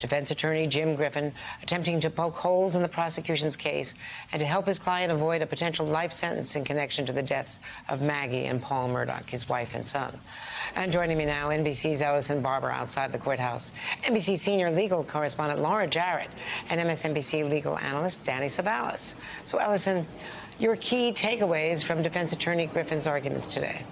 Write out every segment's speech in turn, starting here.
Defense attorney Jim Griffin attempting to poke holes in the prosecution's case and to help his client avoid a potential life sentence in connection to the deaths of Maggie and Paul Murdaugh, his wife and son. And joining me now, NBC's Ellison Barber outside the courthouse, NBC senior legal correspondent Laura Jarrett, and MSNBC legal analyst Danny Sabalas. So, Ellison, your key takeaways from defense attorney Griffin's arguments today.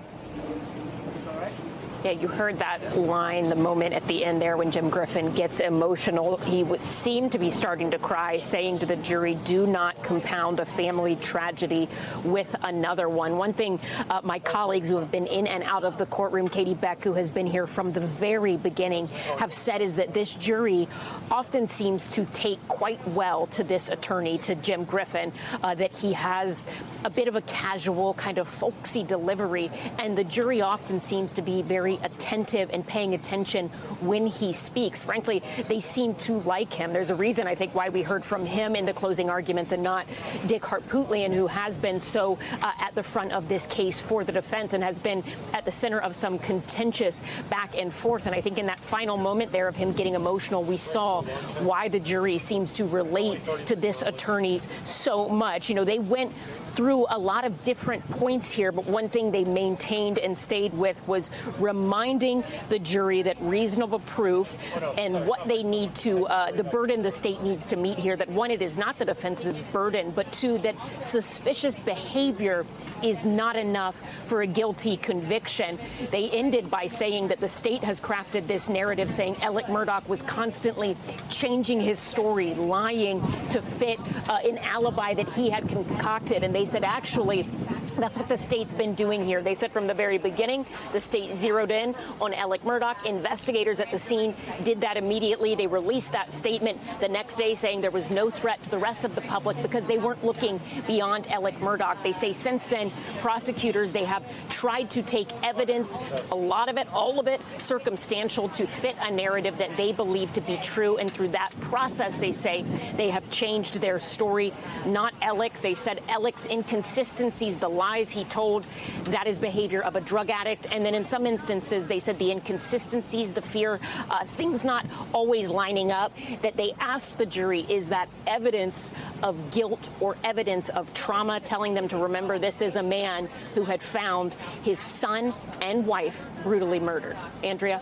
Yeah, you heard that line the moment at the end there when Jim Griffin gets emotional. He would seem to be starting to cry, saying to the jury, do not compound a family tragedy with another one. One thing my colleagues who have been in and out of the courtroom, Katie Beck, who has been here from the very beginning, have said is that this jury often seems to take quite well to this attorney, to Jim Griffin, that he has a bit of a casual kind of folksy delivery, and the jury often seems to be very attentive and paying attention when he speaks. Frankly, they seem to like him. There's a reason, I think, why we heard from him in the closing arguments and not Dick Harpootlian, who has been so at the front of this case for the defense and has been at the center of some contentious back and forth. And I think in that final moment there of him getting emotional, we saw why the jury seems to relate to this attorney so much. You know, they went through a lot of different points here, but one thing they maintained and stayed with was reminding the jury that reasonable proof and what they need to, the burden the state needs to meet here, that one, it is not the defense's burden, but two, that suspicious behavior is not enough for a guilty conviction. They ended by saying that the state has crafted this narrative saying Alec Murdaugh was constantly changing his story, lying to fit an alibi that he had concocted. And they said, actually, that's what the state's been doing here. They said from the very beginning, the state zeroed in on Alec Murdaugh. Investigators at the scene did that immediately. They released that statement the next day saying there was no threat to the rest of the public because they weren't looking beyond Alec Murdaugh. They say since then, prosecutors, they have tried to take evidence, a lot of it, all of it, circumstantial to fit a narrative that they believe to be true. And through that process, they say they have changed their story. Not Alec. They said Alec's inconsistencies, the lies he told, that is behavior of a drug addict. And then in some instances, they said the inconsistencies, the fear, things not always lining up, that they asked the jury, is that evidence of guilt or evidence of trauma, telling them to remember this is a man who had found his son and wife brutally murdered. Andrea?